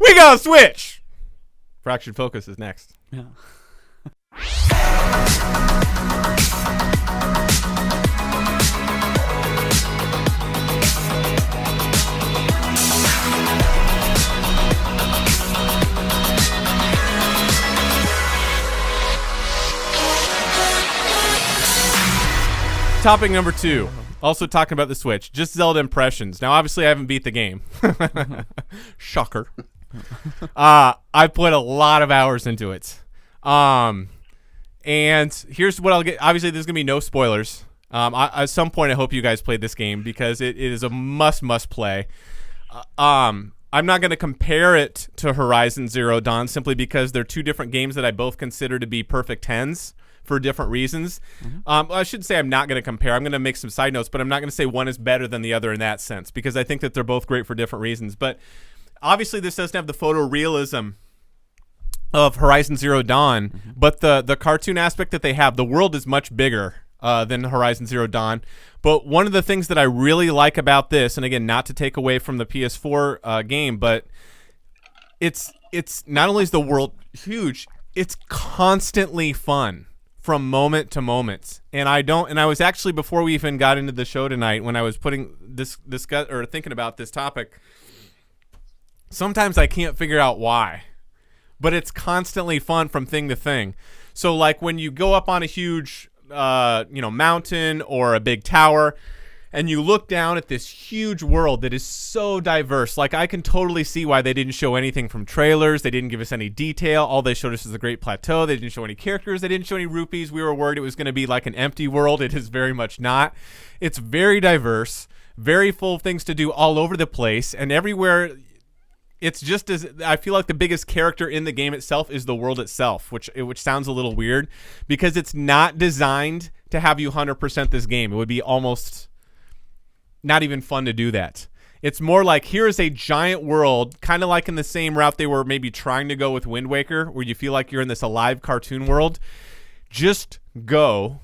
We got a Switch. Fractured Focus is next. Yeah. Topic number 2. Also talking about the Switch. Just Zelda impressions. Now, obviously, I haven't beat the game. Shocker. I put a lot of hours into it. And here's what I'll get. Obviously, there's going to be no spoilers. At some point, I hope you guys played this game because it is a must play. I'm not going to compare it to Horizon Zero Dawn simply because they're two different games that I both consider to be perfect 10s. For different reasons. I should say I'm not going to compare. I'm going to make some side notes, but I'm not going to say one is better than the other in that sense because I think that they're both great for different reasons. But obviously this doesn't have the photorealism of Horizon Zero Dawn, but the cartoon aspect that they have, the world is much bigger than Horizon Zero Dawn. But one of the things that I really like about this, and again, not to take away from the PS4 game, but it's not only is the world huge, it's constantly fun. From moment to moment, and I was actually, before we even got into the show tonight, when I was putting thinking about this topic, sometimes I can't figure out why, but it's constantly fun from thing to thing. So like when you go up on a huge mountain or a big tower and you look down at this huge world that is so diverse, like I can totally see why they didn't show anything from trailers. They didn't give us any detail. All they showed us is the Great Plateau. They didn't show any characters. They didn't show any rupees. We were worried it was going to be like an empty world. It is very much not. It's very diverse, very full of things to do all over the place, and everywhere. It's just as I feel like the biggest character in the game itself is the world itself, which sounds a little weird because it's not designed to have you 100% this game. It would be almost not even fun to do that. It's more like here is a giant world, kind of like in the same route they were maybe trying to go with Wind Waker, where you feel like you're in this alive cartoon world. Just go.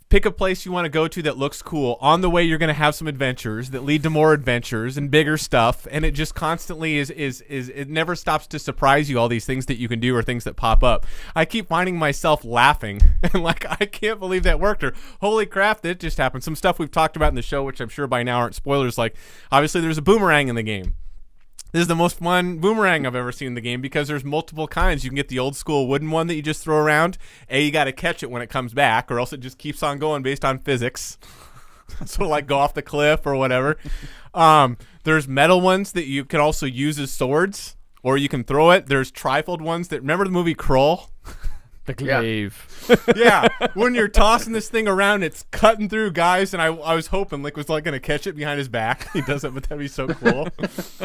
Pick a place you want to go to that looks cool. On the way, you're going to have some adventures that lead to more adventures and bigger stuff. And it just constantly is it never stops to surprise you, all these things that you can do or things that pop up. I keep finding myself laughing and like, I can't believe that worked, or holy crap, that just happened. Some stuff we've talked about in the show, which I'm sure by now aren't spoilers. Like obviously there's a boomerang in the game. This is the most fun boomerang I've ever seen in the game because there's multiple kinds. You can get the old school wooden one that you just throw around. You got to catch it when it comes back, or else it just keeps on going based on physics. So like go off the cliff or whatever. There's metal ones that you can also use as swords, or you can throw it. There's trifold ones that, remember the movie Kroll? The glaive. Yeah, when you're tossing this thing around, it's cutting through guys, and I was hoping Lick was like going to catch it behind his back. He doesn't, but that'd be so cool.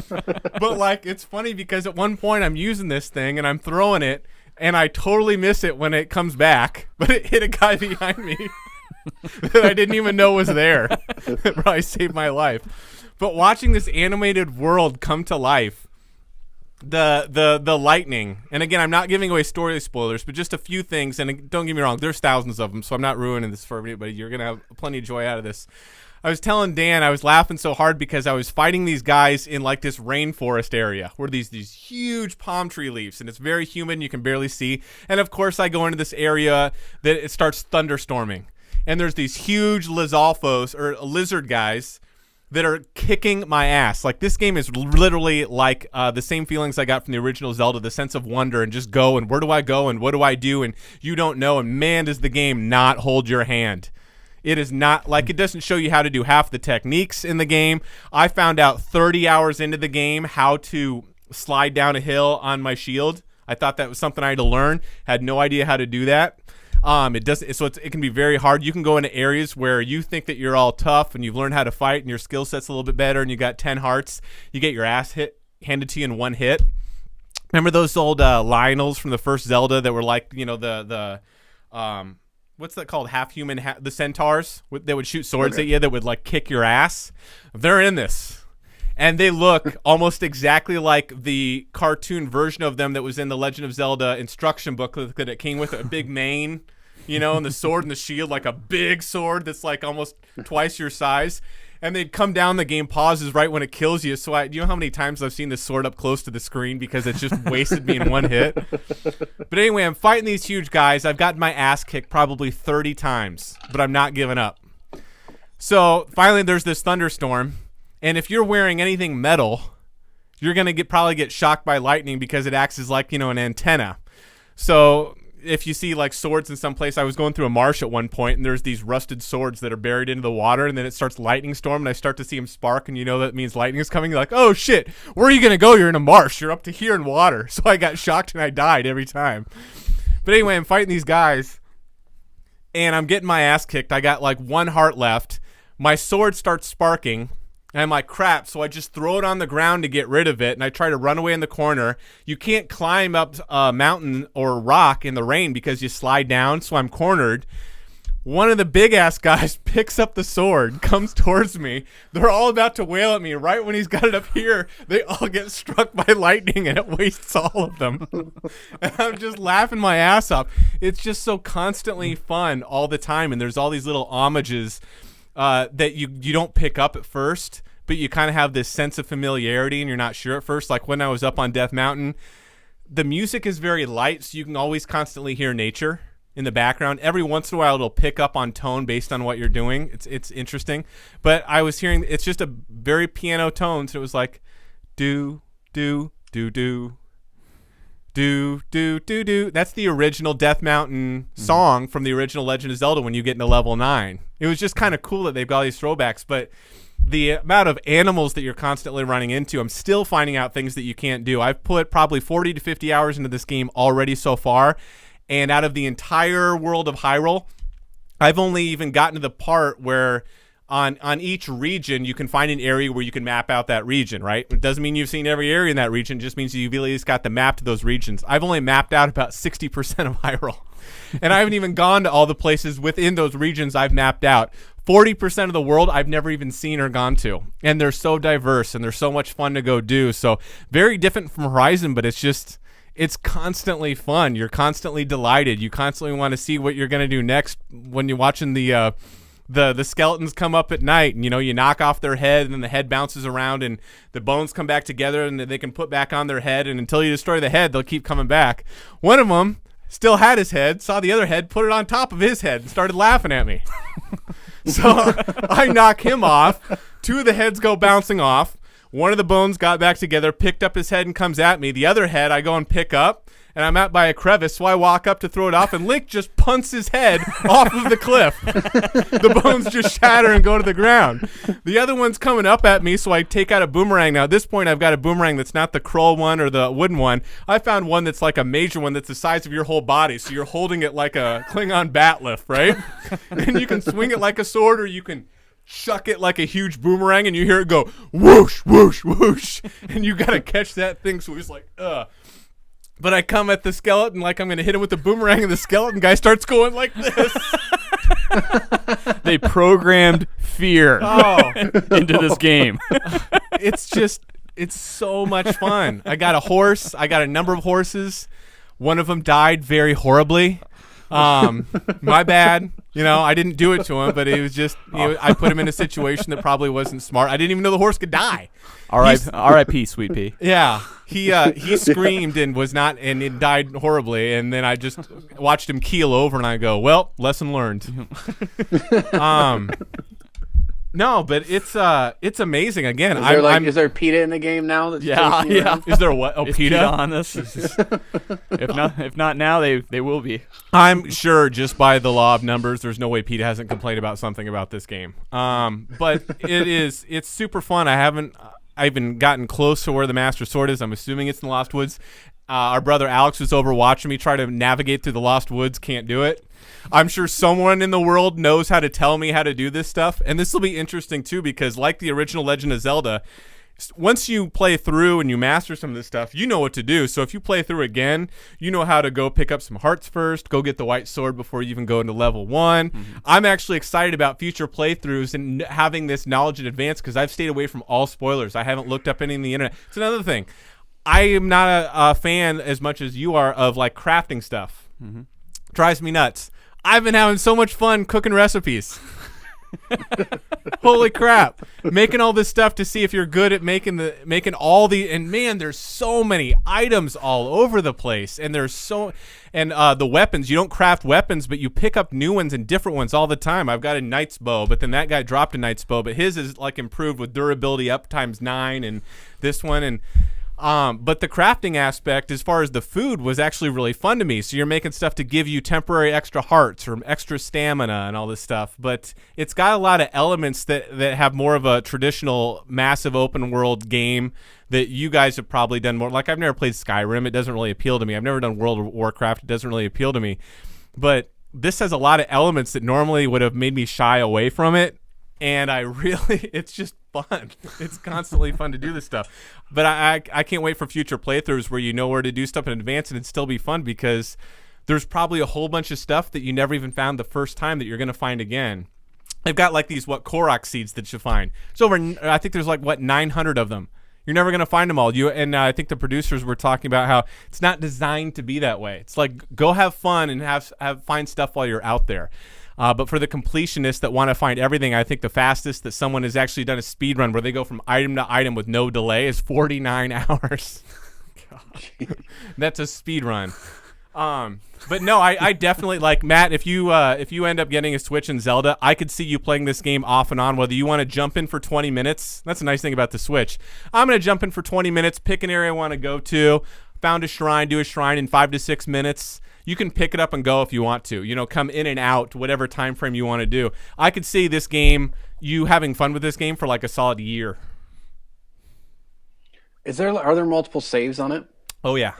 But like, it's funny because at one point I'm using this thing and I'm throwing it, and I totally miss it when it comes back, but it hit a guy behind me that I didn't even know was there. It probably saved my life. But watching this animated world come to life, the lightning, and again, I'm not giving away story spoilers, but just a few things, and don't get me wrong, there's thousands of them, so I'm not ruining this for everybody. You're gonna have plenty of joy out of this. I was telling Dan I was laughing so hard because I was fighting these guys in like this rainforest area where these huge palm tree leaves, and it's very humid, you can barely see, and of course I go into this area that it starts thunderstorming, and there's these huge Lizalfos, or lizard guys, that are kicking my ass. Like, this game is literally like the same feelings I got from the original Zelda, the sense of wonder and just go, and where do I go, and what do I do, and you don't know, and man, does the game not hold your hand. It is not, like, it doesn't show you how to do half the techniques in the game. I found out 30 hours into the game how to slide down a hill on my shield. I thought that was something I had to learn. Had no idea how to do that. It can be very hard. You can go into areas where you think that you're all tough and you've learned how to fight and your skill set's a little bit better and you got 10 hearts. You get your ass handed to you in one hit. Remember those old Lionels from the first Zelda that were like, you know, the what's that called? Half human, the centaurs that would shoot swords at you that would like kick your ass. They're in this. And they look almost exactly like the cartoon version of them that was in the Legend of Zelda instruction booklet that it came with, a big mane, you know, and the sword and the shield, like a big sword that's like almost twice your size. and they'd come down, the game pauses right when it kills you. So you know how many times I've seen this sword up close to the screen because it's just wasted me in one hit? But anyway, I'm fighting these huge guys. I've gotten my ass kicked probably 30 times, but I'm not giving up. So finally there's this thunderstorm, and if you're wearing anything metal, you're going to probably get shocked by lightning because it acts as like, an antenna. So if you see like swords in some place, I was going through a marsh at one point, and there's these rusted swords that are buried into the water, and then it starts lightning storm, and I start to see them spark, and that means lightning is coming. You're like, oh shit, where are you going to go? You're in a marsh. You're up to here in water. So I got shocked and I died every time. But anyway, I'm fighting these guys, and I'm getting my ass kicked. I got like 1 heart left. My sword starts sparking, and I'm like, crap, so I just throw it on the ground to get rid of it, and I try to run away in the corner. You can't climb up a mountain or rock in the rain because you slide down, so I'm cornered. One of the big-ass guys picks up the sword, comes towards me. They're all about to wail at me. Right when he's got it up here, they all get struck by lightning, and it wastes all of them. And I'm just laughing my ass off. It's just so constantly fun all the time, and there's all these little homages that you don't pick up at first, but you kind of have this sense of familiarity and you're not sure at first. Like when I was up on Death Mountain, the music is very light, so you can always constantly hear nature in the background. Every once in a while it'll pick up on tone based on what you're doing. It's interesting. But I was hearing, it's just a very piano tone, so it was like do do do do do do do do. That's the original Death Mountain song from the original Legend of Zelda when you get into level 9. It was just kind of cool that they've got all these throwbacks, but the amount of animals that you're constantly running into, I'm still finding out things that you can't do. I've put probably 40 to 50 hours into this game already so far, and out of the entire world of Hyrule, I've only even gotten to the part where on each region, you can find an area where you can map out that region, right? It doesn't mean you've seen every area in that region. It just means you've at least got the map to those regions. I've only mapped out about 60% of Hyrule. And I haven't even gone to all the places within those regions I've mapped out. 40% of the world I've never even seen or gone to. And they're so diverse, and they're so much fun to go do. So very different from Horizon, but it's constantly fun. You're constantly delighted. You constantly want to see what you're going to do next when you're watching the skeletons come up at night, and you knock off their head, and then the head bounces around, and the bones come back together, and they can put back on their head, and until you destroy the head, they'll keep coming back. One of them still had his head, saw the other head, put it on top of his head, and started laughing at me. So I knock him off. 2 of the heads go bouncing off. One of the bones got back together, picked up his head, and comes at me. The other head I go and pick up, and I'm out by a crevice, so I walk up to throw it off, and Link just punts his head off of the cliff. The bones just shatter and go to the ground. The other one's coming up at me, so I take out a boomerang. Now, at this point, I've got a boomerang that's not the Kroll one or the wooden one. I found one that's like a major one that's the size of your whole body, so you're holding it like a Klingon bat lift, right? And you can swing it like a sword, or you can chuck it like a huge boomerang, and you hear it go whoosh, whoosh, whoosh, and you got to catch that thing, so it's like, But I come at the skeleton like I'm going to hit him with the boomerang, and the skeleton guy starts going like this. They programmed fear into this game. It's so much fun. I got a horse. I got a number of horses. One of them died very horribly. My bad. I didn't do it to him, but it was just, I put him in a situation that probably wasn't smart. I didn't even know the horse could die. R.I.P. Sweet Pea. Yeah, he screamed and it died horribly, and then I just watched him keel over, and I go, well, lesson learned. No, but it's amazing. Again, is there PETA in the game now? Yeah. Is there what? Oh, PETA on this? If not now, they will be. I'm sure just by the law of numbers, there's no way PETA hasn't complained about something about this game. But it's super fun. I haven't even gotten close to where the Master Sword is. I'm assuming it's in the Lost Woods. Our brother Alex was over watching me try to navigate through the Lost Woods. Can't do it. I'm sure someone in the world knows how to tell me how to do this stuff. And this will be interesting, too, because like the original Legend of Zelda, once you play through and you master some of this stuff, you know what to do. So if you play through again, you know how to go pick up some hearts first, go get the white sword before you even go into level 1. Mm-hmm. I'm actually excited about future playthroughs and having this knowledge in advance because I've stayed away from all spoilers. I haven't looked up any on the internet. It's another thing. I am not a fan as much as you are of like crafting stuff. Mm-hmm. Drives me nuts. I've been having so much fun cooking recipes. Holy crap. Making all this stuff to see if you're good at making all the, and man, there's so many items all over the place. And the weapons, you don't craft weapons, but you pick up new ones and different ones all the time. I've got a knight's bow, but then that guy dropped a knight's bow, but his is like improved with durability up ×9, and this one, and but the crafting aspect, as far as the food, was actually really fun to me. So you're making stuff to give you temporary extra hearts or extra stamina and all this stuff. But it's got a lot of elements that have more of a traditional massive open world game that you guys have probably done more. Like, I've never played Skyrim. It doesn't really appeal to me. I've never done World of Warcraft. It doesn't really appeal to me. But this has a lot of elements that normally would have made me shy away from it. And it's just fun. It's constantly fun to do this stuff. But I can't wait for future playthroughs where you know where to do stuff in advance and it'd still be fun, because there's probably a whole bunch of stuff that you never even found the first time that you're going to find again. They've got like these, Korok seeds that you find. So I think there's 900 of them. You're never going to find them all. I think the producers were talking about how it's not designed to be that way. It's like, go have fun and find stuff while you're out there. But for the completionists that want to find everything, I think the fastest that someone has actually done a speed run where they go from item to item with no delay is 49 hours. That's a speed run. But no, I definitely, like, Matt, if you end up getting a Switch and Zelda, I could see you playing this game off and on, whether you want to jump in for 20 minutes. That's a nice thing about the Switch. I'm going to jump in for 20 minutes, pick an area I want to go to, found a shrine, do a shrine in 5 to 6 minutes. You can pick it up and go if you want to. Come in and out, whatever time frame you want to do. I could see this game, you having fun with this game for like a solid year. Are there multiple saves on it? Oh, yeah.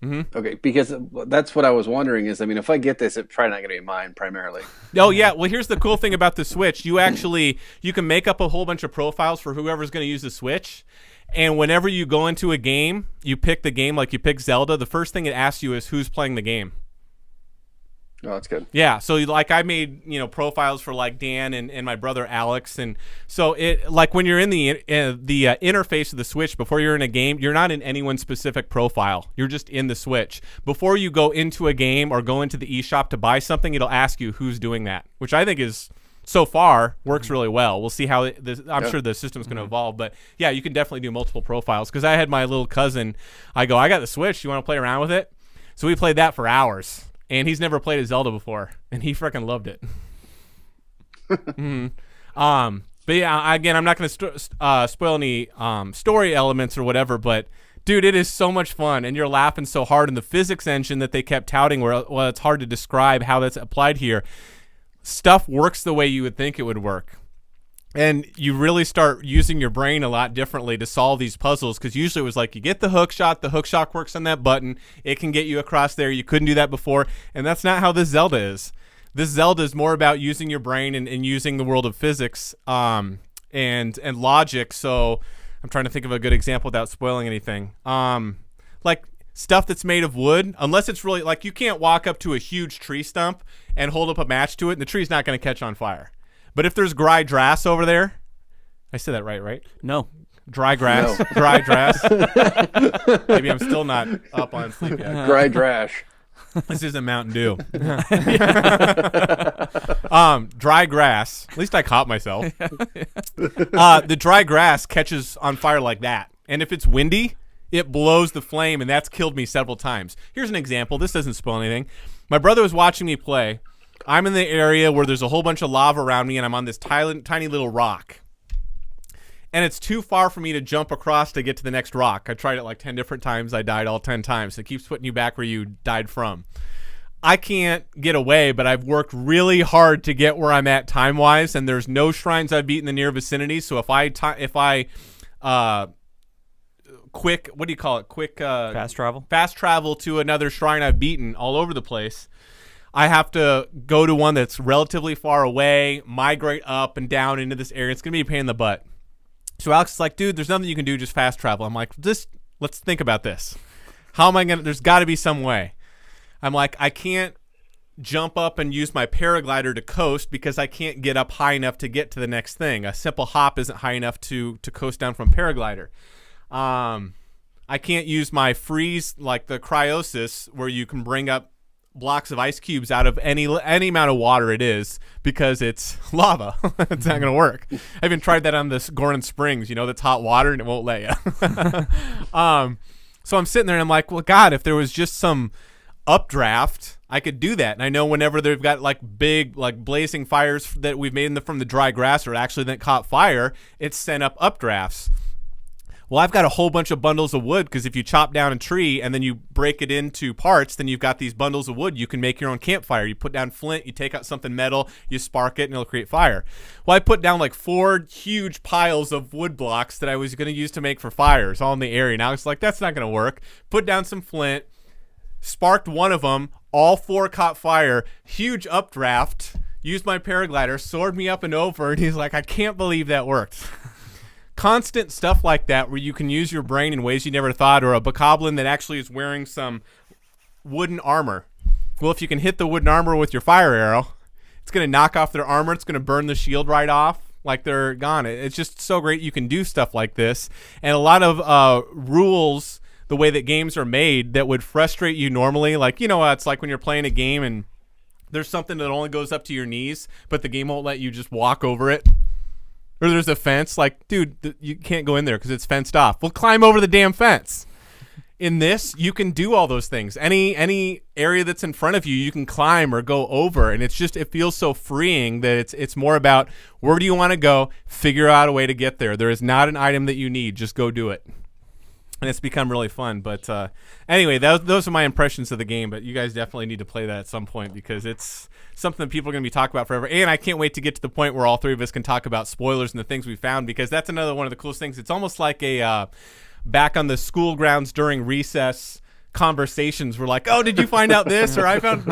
Mm-hmm. Okay, because that's what I was wondering is, if I get this, it's probably not going to be mine primarily. Oh, yeah. Well, here's the cool thing about the Switch. You can make up a whole bunch of profiles for whoever's going to use the Switch. And whenever you go into a game, you pick the game, like you pick Zelda, the first thing it asks you is who's playing the game. Oh, that's good. Yeah, so like I made, profiles for like Dan and my brother Alex, and so it, like, when you're in the interface of the Switch before you're in a game, you're not in anyone's specific profile. You're just in the Switch. Before you go into a game or go into the eShop to buy something, it'll ask you who's doing that, which I think is, so far, works really well. We'll see how I'm sure the system's going to evolve, but yeah, you can definitely do multiple profiles. Because I had my little cousin, I got the Switch. You want to play around with it? So we played that for hours, and he's never played a Zelda before, and he freaking loved it. Mm-hmm. But yeah, again, I'm not going to spoil any story elements or whatever, but dude, it is so much fun, and you're laughing so hard. And the physics engine that they kept touting, well, it's hard to describe how that's applied here. Stuff works the way you would think it would work. And you really start using your brain a lot differently to solve these puzzles, because usually it was like you get the hook shot works on that button, it can get you across there. You couldn't do that before, and that's not how this Zelda is. This Zelda is more about using your brain and using the world of physics and logic. So I'm trying to think of a good example without spoiling anything. Like stuff that's made of wood, unless it's really, like, you can't walk up to a huge tree stump and hold up a match to it, and the tree's not going to catch on fire. But if there's dry grass over there, I said that right? No. Dry grass. No. Dry grass. Maybe I'm still not up on sleep yet. Dry drash. This isn't Mountain Dew. Dry grass. At least I caught myself. The dry grass catches on fire like that. And if it's windy, it blows the flame, and that's killed me several times. Here's an example. This doesn't spoil anything. My brother was watching me play. I'm in the area where there's a whole bunch of lava around me, and I'm on this tiny little rock. And it's too far for me to jump across to get to the next rock. I tried it like 10 different times. I died all 10 times. It keeps putting you back where you died from. I can't get away, but I've worked really hard to get where I'm at time-wise, and there's no shrines I've beat in the near vicinity. So if I quick, what do you call it? Quick fast travel. Fast travel to another shrine I've beaten all over the place. I have to go to one that's relatively far away, migrate up and down into this area. It's going to be a pain in the butt. So Alex is like, dude, there's nothing you can do, just fast travel. I'm like, let's think about this. How am I going to, there's got to be some way. I'm like, I can't jump up and use my paraglider to coast because I can't get up high enough to get to the next thing. A simple hop isn't high enough to coast down from paraglider. I can't use my freeze, like the cryosis, where you can bring up blocks of ice cubes out of any amount of water it is because it's lava. It's not gonna work. I even tried that on this Gorin Springs, that's hot water and it won't let you. So I'm sitting there and I'm like, well, God, if there was just some updraft, I could do that. And I know whenever they've got like big, like blazing fires that we've made from the dry grass or actually that caught fire, it's sent up updrafts. Well, I've got a whole bunch of bundles of wood because if you chop down a tree and then you break it into parts, then you've got these bundles of wood. You can make your own campfire. You put down flint, you take out something metal, you spark it, and it'll create fire. Well, I put down like 4 huge piles of wood blocks that I was going to use to make for fires all in the area. Now it's like, that's not going to work. Put down some flint, sparked one of them, all 4 caught fire, huge updraft, used my paraglider, soared me up and over, and he's like, I can't believe that worked. Constant stuff like that where you can use your brain in ways you never thought, or a bokoblin that actually is wearing some wooden armor. Well, if you can hit the wooden armor with your fire arrow, it's going to knock off their armor. It's going to burn the shield right off like they're gone. It's just so great you can do stuff like this. And a lot of rules, the way that games are made, that would frustrate you normally. Like, it's like when you're playing a game and there's something that only goes up to your knees, but the game won't let you just walk over it. Or there's a fence, like, dude, you can't go in there because it's fenced off. Well, climb over the damn fence. In this, you can do all those things. Any area that's in front of you, you can climb or go over, and it feels so freeing that it's more about where do you want to go, figure out a way to get there. There is not an item that you need, just go do it. And it's become really fun. But anyway, those are my impressions of the game, but you guys definitely need to play that at some point because it's something that people are going to be talking about forever. And I can't wait to get to the point where all 3 of us can talk about spoilers and the things we found, because that's another one of the coolest things. It's almost like a back on the school grounds during recess conversations. We're like, oh, did you find out this? Or I found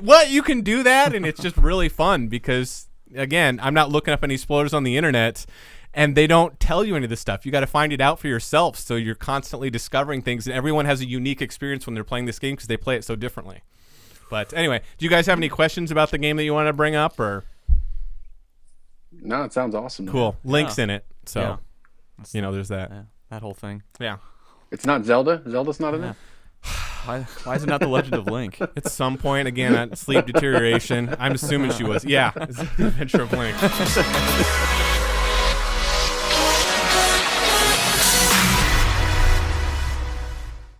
what? You can do that? And it's just really fun because, again, I'm not looking up any spoilers on the internet. And they don't tell you any of this stuff. You got to find it out for yourself. So you're constantly discovering things. And everyone has a unique experience when they're playing this game because they play it so differently. But anyway, do you guys have any questions about the game that you want to bring up? Or No, it sounds awesome. Cool. Link's in it. So, yeah. there's that. Yeah, that whole thing. Yeah. It's not Zelda? Zelda's not in it? Why is it not the Legend of Link? At some point, again, sleep deterioration. I'm assuming she was. Yeah. It's the Adventure of Link.